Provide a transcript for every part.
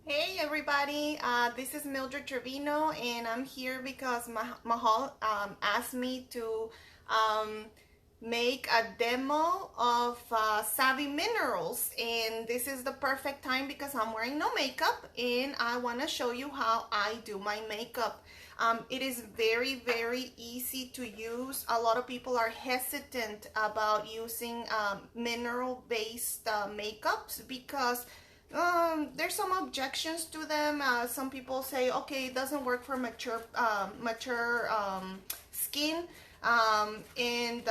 Hey everybody, this is Mildred Trevino and I'm here because Mahal asked me to um, make a demo of Savvy Minerals, and this is the perfect time because I'm wearing no makeup and I want to show you how I do my makeup. It is very easy to use. A lot of people are hesitant about using mineral based makeups because there's some objections to them. Some people say, okay, it doesn't work for mature skin, and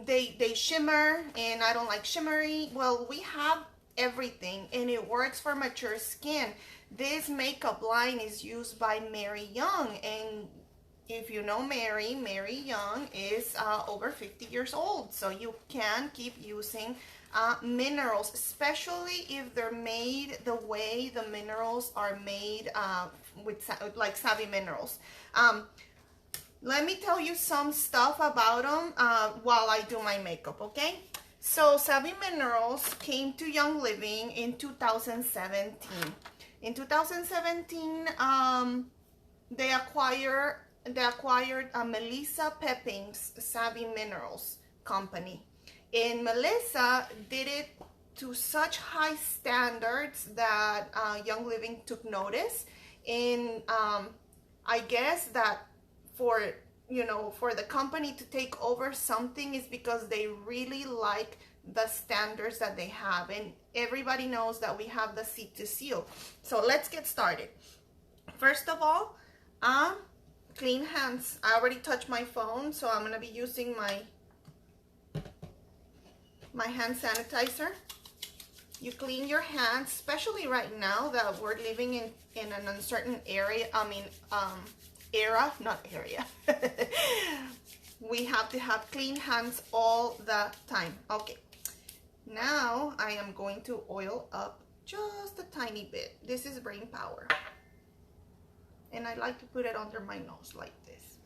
they shimmer, and I don't like shimmery. Well, we have everything, and it works for mature skin. This makeup line is used by Mary Young, and if you know Mary Young is over 50 years old, so you can keep using minerals, especially if they're made the way the minerals are made with like Savvy Minerals. Let me tell you some stuff about them while I do my makeup, okay? So Savvy Minerals came to Young Living in 2017. In 2017, they acquired Melissa Pepping's Savvy Minerals company. And Melissa did it to such high standards that Young Living took notice. And I guess that for for the company to take over something is because they really like the standards that they have, and everybody knows that we have the seed to seal. So let's get started. First of all, clean hands. I already touched my phone, so I'm gonna be using my hand sanitizer. You clean your hands, especially right now that we're living in an uncertain area. Era, not area. We have to have clean hands all the time. Okay, now I am going to oil up just a tiny bit. This is brain power, and I like to put it under my nose like this.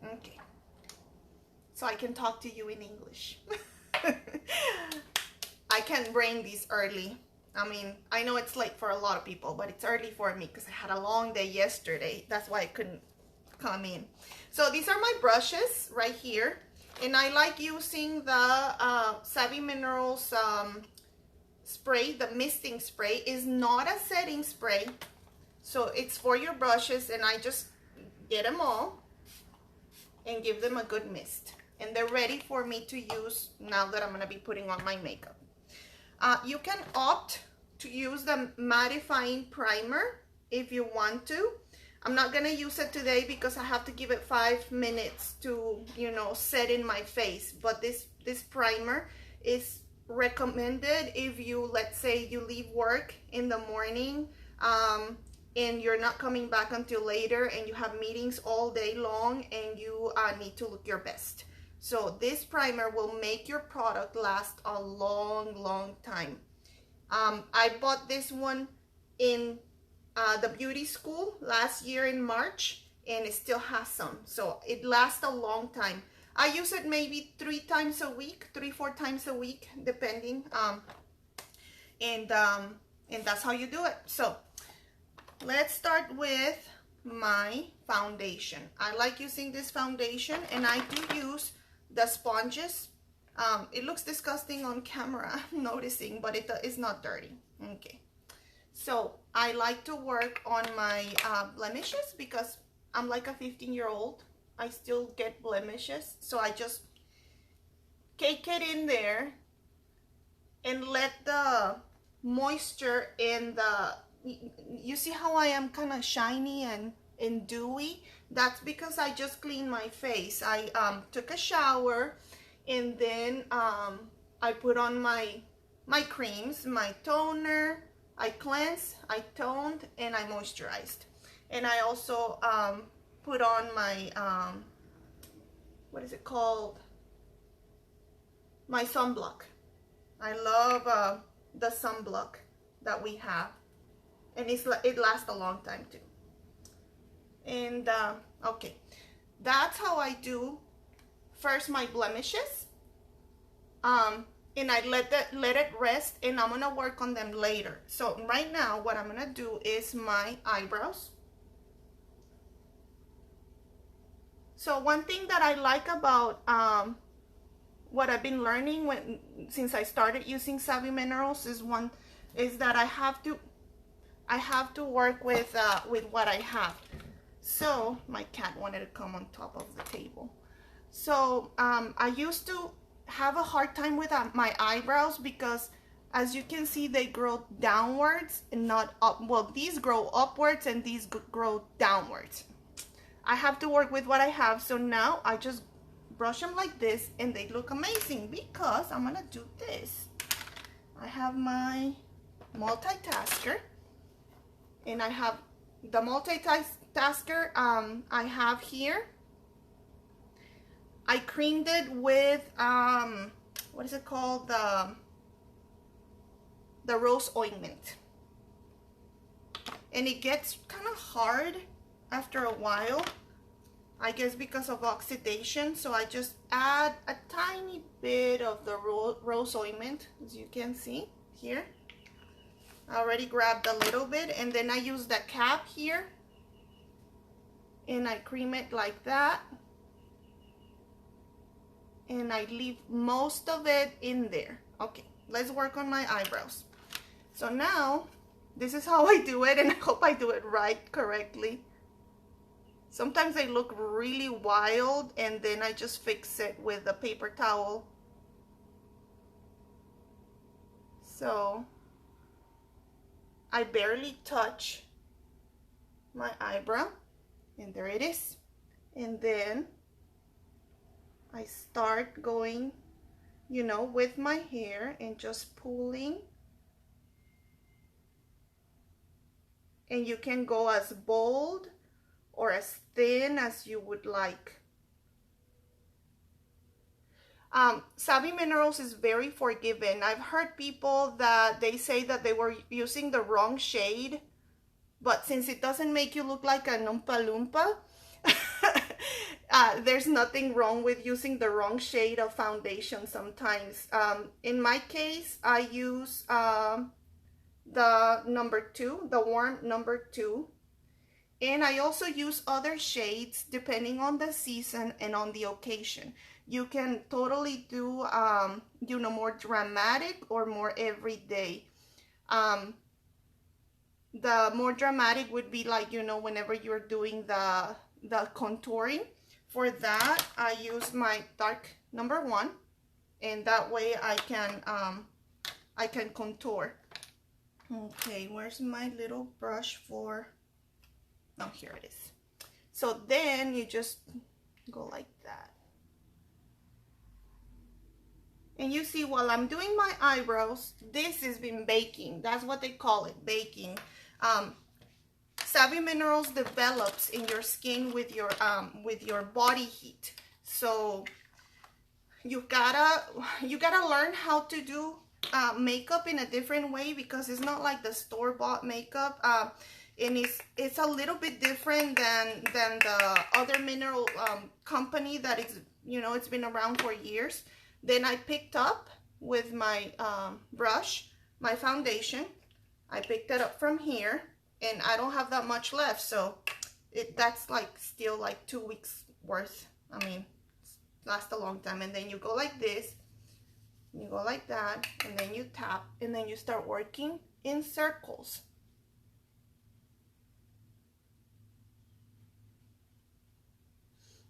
Okay, so I can talk to you in English. I can bring these early. I mean, I know it's late for a lot of people, but it's early for me because I had a long day yesterday. That's why I couldn't come in. So these are my brushes right here. And I like using the Savvy Minerals spray. The misting spray is not a setting spray. So it's for your brushes, and I just get them all and give them a good mist. And they're ready for me to use now that I'm going to be putting on my makeup. You can opt to use the mattifying primer if you want to. I'm not gonna use it today because I have to give it 5 minutes to, set in my face. But this primer is recommended if you, let's say you leave work in the morning and you're not coming back until later, and you have meetings all day long, and you need to look your best. So this primer will make your product last a long time. I bought this one in the beauty school last year in March, and it still has some. So it lasts a long time. I use it maybe 3 times a week, 3-4 times a week, depending. And that's how you do it. So let's start with my foundation. I like using this foundation, and I do use the sponges. It looks disgusting on camera, I'm noticing, but it is not dirty. Okay, so I like to work on my blemishes because I'm like a 15-year-old. I still get blemishes, so I just cake it in there and let the moisture in the, you see how I am kind of shiny and dewy? That's because I just cleaned my face. I took a shower, and then I put on my creams, my toner. I cleansed, I toned, and I moisturized. And I also put on my what is it called? My sunblock. I love the sunblock that we have, and it lasts a long time too. And okay, that's how I do first my blemishes. and I let it rest, and I'm gonna work on them later. So right now what I'm gonna do is my eyebrows. So one thing that I like about what I've been learning since I started using Savvy Minerals is that I have to work with what I have. So my cat wanted to come on top of the table. So I used to have a hard time with my eyebrows because, as you can see, they grow downwards and not up. Well, these grow upwards and these grow downwards. I have to work with what I have. So now I just brush them like this and they look amazing because I'm gonna do this. I have my multitasker, and I have the multitasker I have here. I creamed it with what is it called, the rose ointment, and it gets kind of hard after a while, I guess because of oxidation. So I just add a tiny bit of the rose ointment, as you can see here. I already grabbed a little bit, and then I use the cap here and I cream it like that, and I leave most of it in there. Okay, let's work on my eyebrows. So now this is how I do it, and I hope I do it right, correctly. Sometimes they look really wild, and then I just fix it with a paper towel. So I barely touch my eyebrow, and there it is. And then I start going, you know, with my hair and just pulling. And you can go as bold or as thin as you would like. Savvy Minerals is very forgiving. I've heard people that they say that they were using the wrong shade, but since it doesn't make you look like an Oompa Loompa, there's nothing wrong with using the wrong shade of foundation sometimes. In my case, I use the number 2, the warm number 2. And I also use other shades depending on the season and on the occasion. You can totally do, you know, more dramatic or more everyday. The more dramatic would be like, you know, whenever you're doing the contouring. For that, I use my dark number 1, and that way I can contour. Okay, where's my little brush for? Oh, here it is. So then you just go like that. And you see, while I'm doing my eyebrows, this has been baking. That's what they call it, baking. Savvy Minerals develops in your skin with your body heat. So you gotta learn how to do makeup in a different way, because it's not like the store-bought makeup. And it's a little bit different than the other mineral company that is, you know, it's been around for years. Then I picked up with my brush, my foundation. I picked it up from here, and I don't have that much left, so that's like still like 2 weeks worth. I mean, lasts a long time. And then you go like this, you go like that, and then you tap, and then you start working in circles.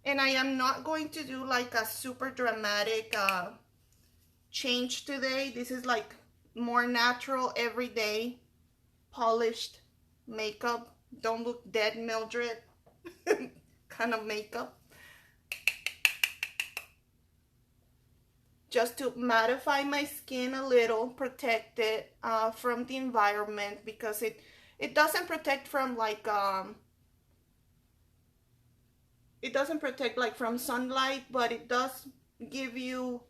And I am not going to do like a super dramatic change today. This is like more natural, everyday, polished makeup. Don't look dead, Mildred kind of makeup. Just to mattify my skin a little, protect it from the environment, because it doesn't protect from like it doesn't protect like from sunlight, but it does give you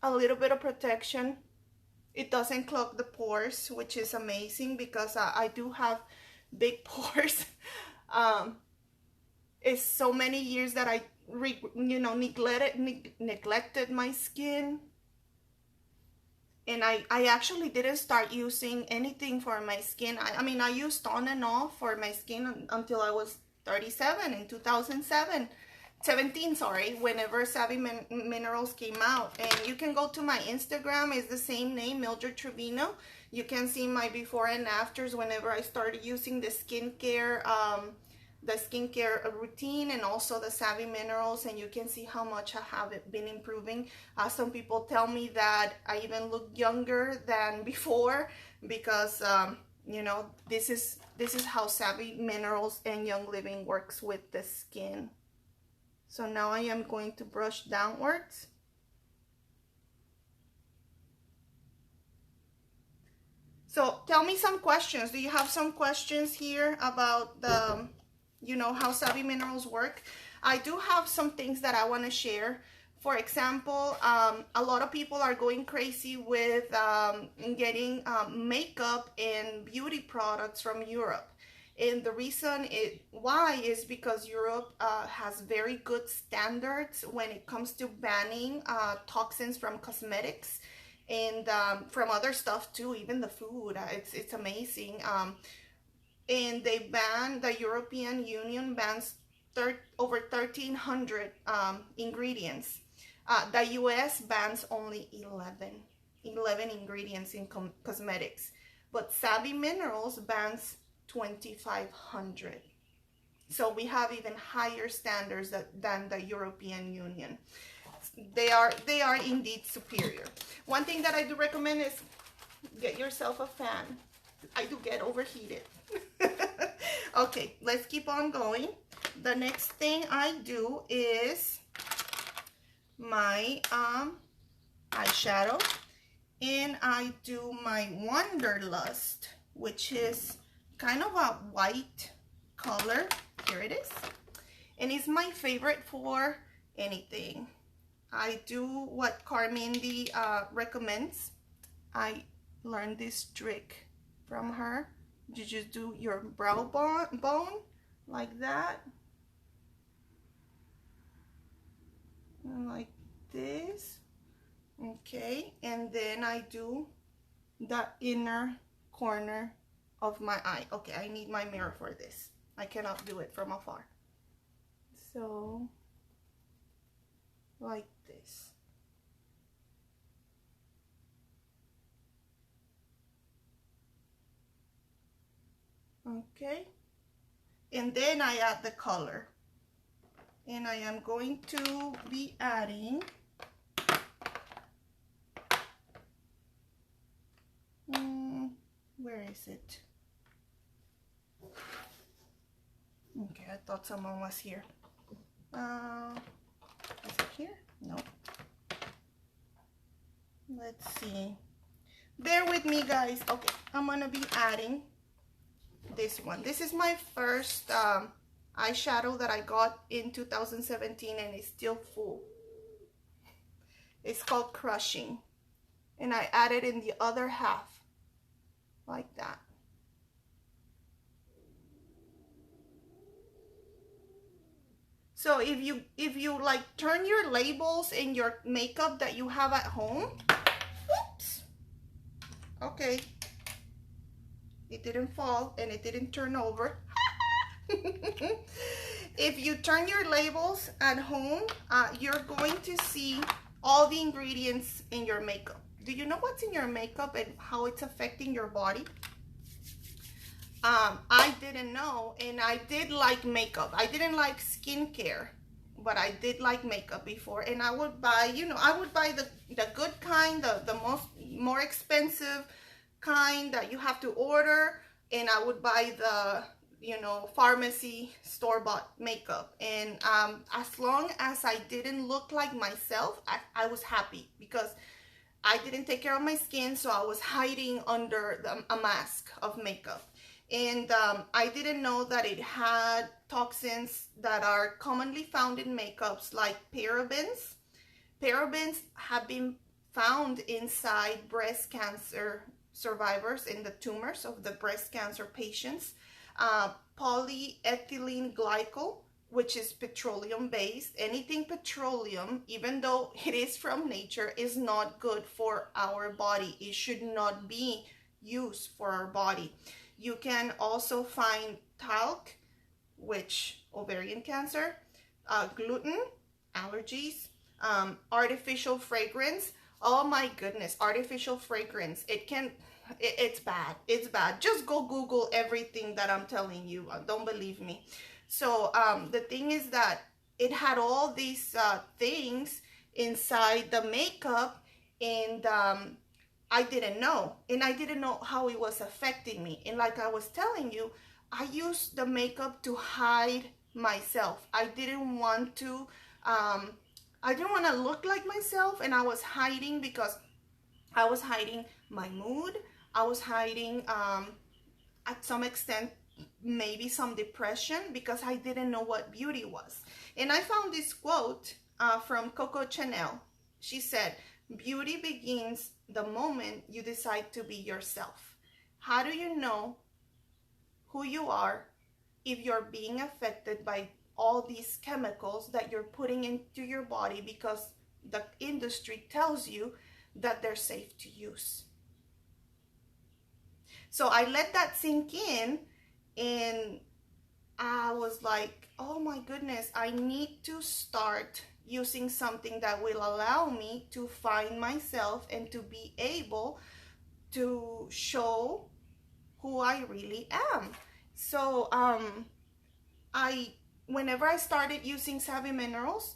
a little bit of protection. It doesn't clog the pores, which is amazing, because I do have big pores. It's so many years that I neglected my skin. And I actually didn't start using anything for my skin. I mean, I used on and off for my skin until I was 37 in 2017, sorry, whenever Savvy Minerals came out. And you can go to my Instagram, it's the same name, Mildred Trevino. You can see my before and afters whenever I started using the skincare routine and also the Savvy Minerals, and you can see how much I have been improving. Some people tell me that I even look younger than before because you know, this is how Savvy Minerals and Young Living works with the skin. So now I am going to brush downwards. So tell me some questions. Do you have some questions here about the, you know, how Savvy Minerals work? I do have some things that I want to share. For example, a lot of people are going crazy with getting makeup and beauty products from Europe. And the reason why is because Europe has very good standards when it comes to banning toxins from cosmetics and from other stuff too, even the food. It's amazing. And the European Union bans over 1,300 ingredients. The US bans only 11 ingredients in cosmetics, but Savvy Minerals bans 2,500. So we have even higher standards than the European Union. They are indeed superior. One thing that I do recommend is get yourself a fan. I do get overheated. Okay, let's keep on going. The next thing I do is my eyeshadow, and I do my Wanderlust, which is kind of a white color. Here it is, and it's my favorite for anything. I do what Carmindy recommends. I learned this trick from her. You just do your brow bone like that, and like this. Okay, and then I do the inner corner of my eye. Okay, I need my mirror for this. I cannot do it from afar. So like this. Okay, and then I add the color, and I am going to be adding where is it? Okay, I thought someone was here. Is it here? No. Let's see. Bear with me, guys. Okay, I'm gonna be adding this one. This is my first eyeshadow that I got in 2017, and it's still full. It's called Crushing, and I added in the other half like that. So if you like turn your labels in your makeup that you have at home, oops, okay, it didn't fall and it didn't turn over. If you turn your labels at home, you're going to see all the ingredients in your makeup. Do you know what's in your makeup and how it's affecting your body? I didn't know, and I did like makeup. I didn't like skincare, but I did like makeup before, and I would buy, you know, I would buy the good kind, the more expensive kind that you have to order, and I would buy the, you know, pharmacy store-bought makeup. And as long as I didn't look like myself, I was happy, because I didn't take care of my skin, so I was hiding under a mask of makeup. And I didn't know that it had toxins that are commonly found in makeups, like parabens. Parabens have been found inside breast cancer survivors, in the tumors of the breast cancer patients. Polyethylene glycol which is petroleum based. Anything petroleum, even though it is from nature, is not good for our body. It should not be used for our body. You can also find talc, which ovarian cancer, gluten, allergies, artificial fragrance. Oh my goodness, artificial fragrance. It's bad. It's bad. Just go Google everything that I'm telling you. Don't believe me. So the thing is that it had all these things inside the makeup, and I didn't know. And I didn't know how it was affecting me. And like I was telling you, I used the makeup to hide myself. I didn't want to look like myself, and I was hiding because I was hiding my mood. I was hiding, at some extent, maybe some depression, because I didn't know what beauty was. And I found this quote from Coco Chanel. She said, "Beauty begins the moment you decide to be yourself." How do you know who you are if you're being affected by all these chemicals that you're putting into your body because the industry tells you that they're safe to use? So I let that sink in, and I was like, oh my goodness, I need to start using something that will allow me to find myself and to be able to show who I really am. So whenever I started using Savvy Minerals,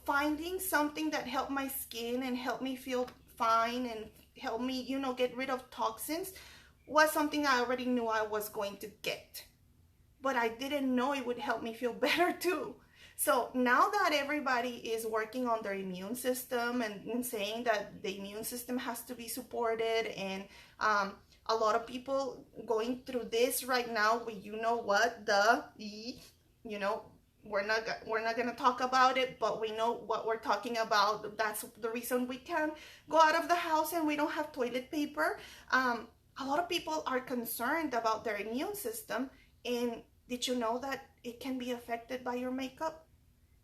finding something that helped my skin and helped me feel fine and helped me, get rid of toxins, was something I already knew I was going to get. But I didn't know it would help me feel better too. So now that everybody is working on their immune system and saying that the immune system has to be supported, and a lot of people going through this right now, we're not gonna talk about it, but we know what we're talking about. That's the reason we can't go out of the house and we don't have toilet paper. A lot of people are concerned about their immune system, and did you know that it can be affected by your makeup?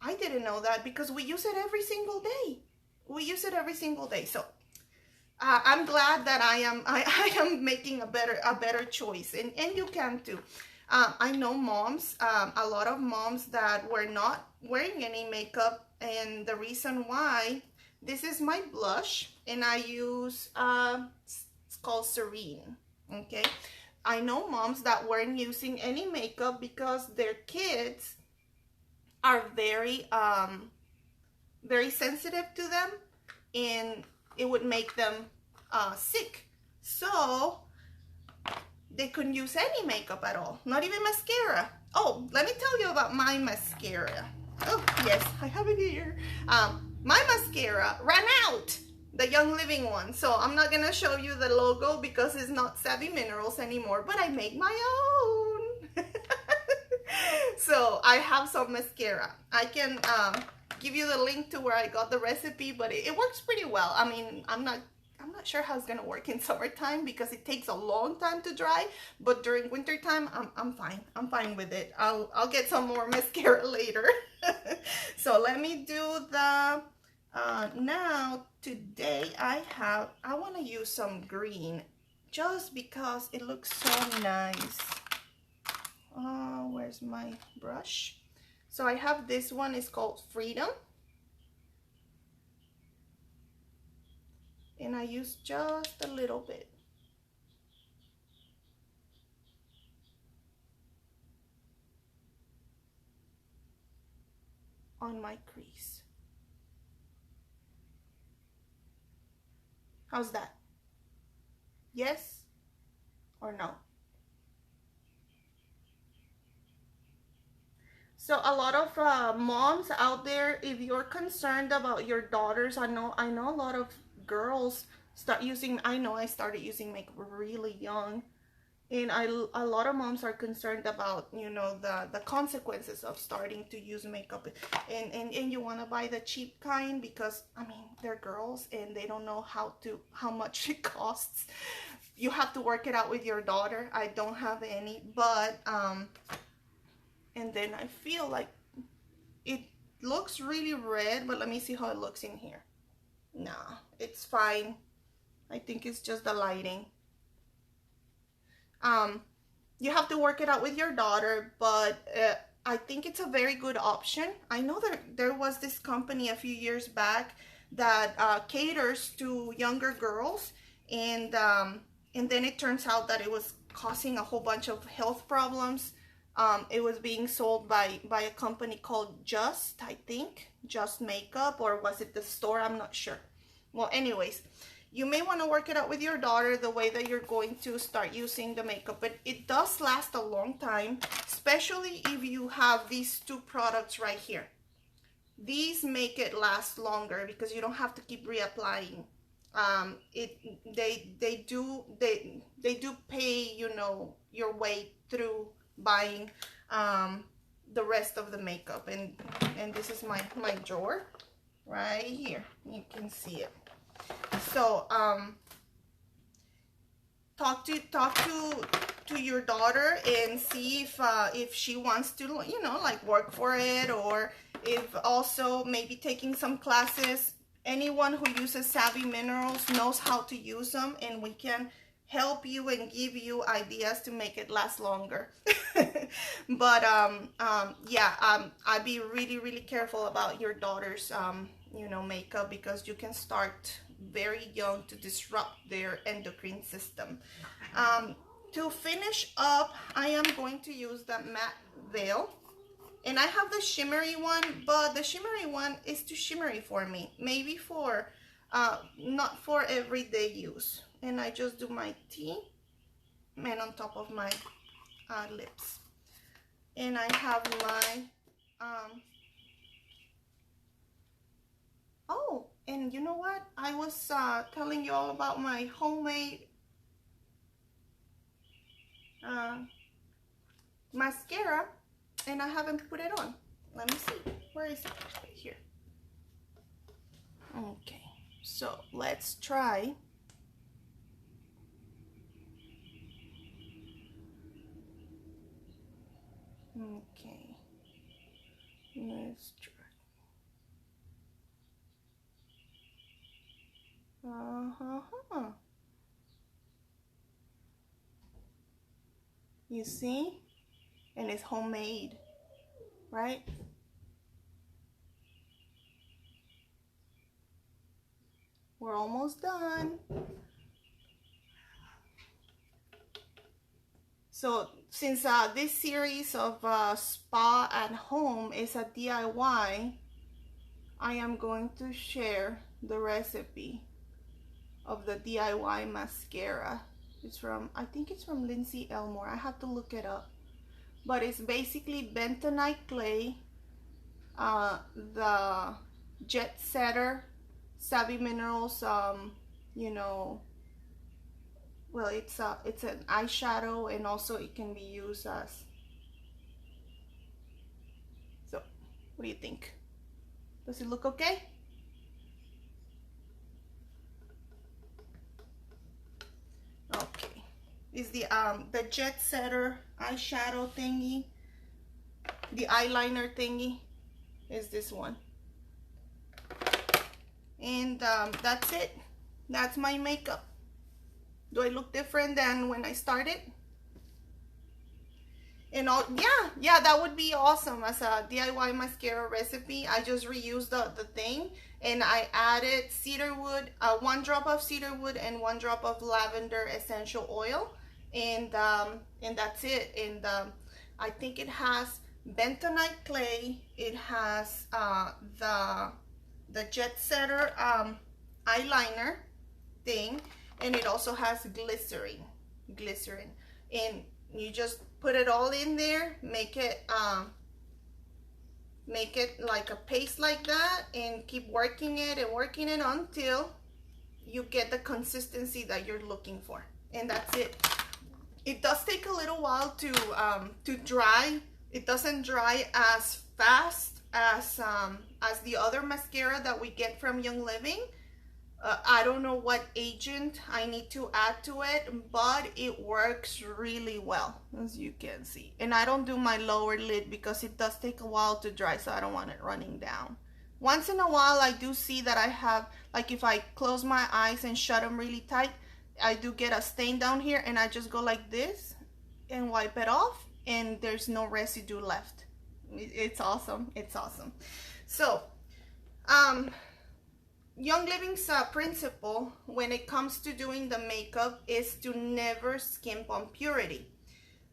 I didn't know that, because we use it every single day. We use it every single day. So I'm glad that I am making a better choice, and you can too. I know moms, a lot of moms that were not wearing any makeup, and the reason why, this is my blush, and I use it's called Serene. Okay, I know moms that weren't using any makeup because their kids are very sensitive to them, and it would make them sick. So they couldn't use any makeup at all, not even mascara. Oh, let me tell you about my mascara. Oh yes, I have it here. My mascara ran out, the Young Living one. So I'm not gonna show you the logo because it's not Savvy Minerals anymore, but I make my own. So I have some mascara. I can give you the link to where I got the recipe, but it works pretty well. I mean, I'm not sure how it's gonna work in summertime because it takes a long time to dry, but during winter time, I'm fine. I'm fine with it. I'll get some more mascara later. So let me do the now today I want to use some green just because it looks so nice. Oh, where's my brush? So I have this one, it's called Freedom. And I use just a little bit. On my crease. How's that? Yes or no? So a lot of moms out there, if you're concerned about your daughters, I know a lot of girls start using, I know I started using makeup really young, and a lot of moms are concerned about, you know, the consequences of starting to use makeup, and you want to buy the cheap kind because, I mean, they're girls and they don't know how much it costs. You have to work it out with your daughter. I don't have any, but and then I feel like it looks really red, but let me see how it looks in here. Nah, it's fine. I think it's just the lighting. You have to work it out with your daughter, but I think it's a very good option. I know that there was this company a few years back that caters to younger girls, and then it turns out that it was causing a whole bunch of health problems. It was being sold by a company called Just, I think, Just Makeup, or was it the store? I'm not sure. Well, anyways, you may want to work it out with your daughter the way that you're going to start using the makeup, but it does last a long time, especially if you have these two products right here. These make it last longer because you don't have to keep reapplying. They do pay, you know, your way through buying the rest of the makeup, and this is my drawer right here. You can see it. So talk to your daughter and see if she wants to, you know, like work for it, or if also maybe taking some classes. Anyone who uses Savvy Minerals knows how to use them, and we can help you and give you ideas to make it last longer. But yeah, I'd be really careful about your daughter's you know, makeup, because you can start very young to disrupt their endocrine system. To finish up, I am going to use the matte veil, and I have the shimmery one, but the shimmery one is too shimmery for me, maybe for not for everyday use. And I just do my T and on top of my lips, and I have my oh, and you know what, I was telling you all about my homemade mascara, and I haven't put it on. Let me see, where is it? Right here. Okay, so let's try. Okay, let's try. You see? And it's homemade, right? We're almost done. So since this series of spa at home is a DIY, I am going to share the recipe of the DIY mascara. It's from, I think it's from Lindsay Elmore. I have to look it up. But it's basically bentonite clay, the Jet Setter, Savvy Minerals, you know, well, it's an eyeshadow, and also it can be used as, so what do you think? Does it look okay? Okay, is the Jet Setter eyeshadow thingy, the eyeliner thingy is this one. And that's it. That's my makeup. Do I look different than when I started? And all, yeah, that would be awesome as a DIY mascara recipe. I just reused the thing, and I added cedarwood, 1 drop of cedarwood and 1 drop of lavender essential oil, and that's it. And I think it has bentonite clay. It has the Jet Setter eyeliner thing, and it also has glycerin, and you just put it all in there, make it like a paste like that, and keep working it until you get the consistency that you're looking for, and that's it. It does take a little while to dry. It doesn't dry as fast as the other mascara that we get from Young Living, I don't know what agent I need to add to it, but it works really well, as you can see. And I don't do my lower lid because it does take a while to dry, so I don't want it running down. Once in a while, I do see that I have, like if I close my eyes and shut them really tight, I do get a stain down here, and I just go like this and wipe it off, and there's no residue left. It's awesome. It's awesome. So, Young Living's principle when it comes to doing the makeup is to never skimp on purity.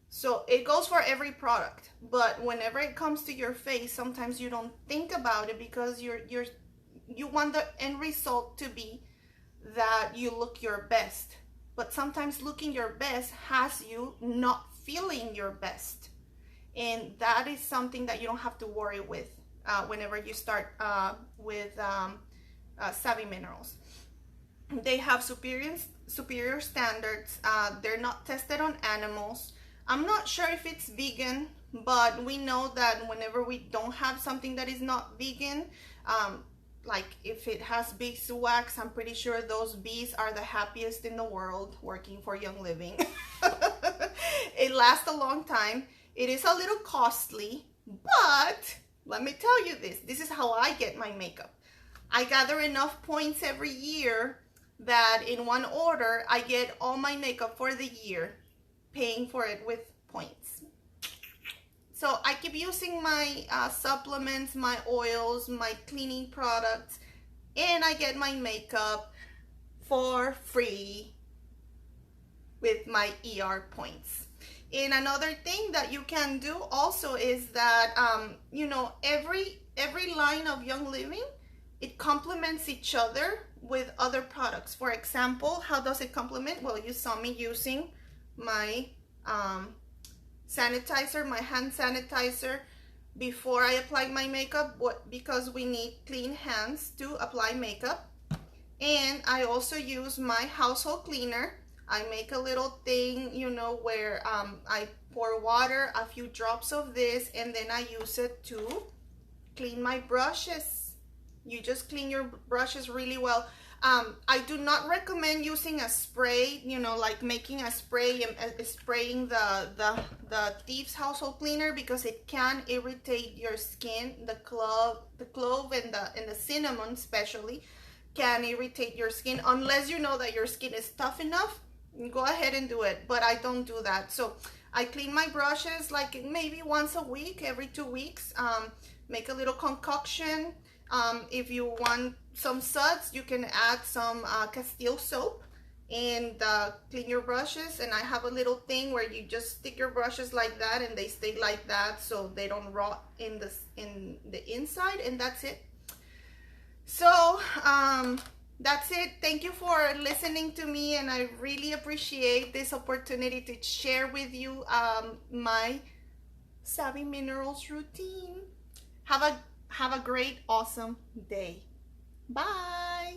So it goes for every product, but whenever it comes to your face, sometimes you don't think about it because you want the end result to be that you look your best. But sometimes looking your best has you not feeling your best. And that is something that you don't have to worry with whenever you start with Savvy Minerals. They have superior standards. They're not tested on animals. I'm not sure if it's vegan, but we know that whenever we don't have something that is not vegan, like if it has beeswax, I'm pretty sure those bees are the happiest in the world working for Young Living. It lasts a long time. It is a little costly, but let me tell you this. This is how I get my makeup. I gather enough points every year that in one order, I get all my makeup for the year, paying for it with points. So I keep using my supplements, my oils, my cleaning products, and I get my makeup for free with my ER points. And another thing that you can do also is that, you know, every line of Young Living, it complements each other with other products. For example, how does it complement? Well, you saw me using my sanitizer, my hand sanitizer before I apply my makeup, because we need clean hands to apply makeup. And I also use my household cleaner. I make a little thing, you know, where I pour water, a few drops of this, and then I use it to clean my brushes. You just clean your brushes really well. I do not recommend using a spray, you know, like making a spray and spraying the Thieves household cleaner, because it can irritate your skin. The clove and the cinnamon especially can irritate your skin, unless you know that your skin is tough enough. Go ahead and do it, but I don't do that. So I clean my brushes like maybe once a week, every 2 weeks. Make a little concoction. If you want some suds, you can add some Castile soap and clean your brushes. And I have a little thing where you just stick your brushes like that, and they stay like that so they don't rot in the inside, and that's it. So that's it. Thank you for listening to me, and I really appreciate this opportunity to share with you my Savvy Minerals routine. Have a great, awesome day. Bye.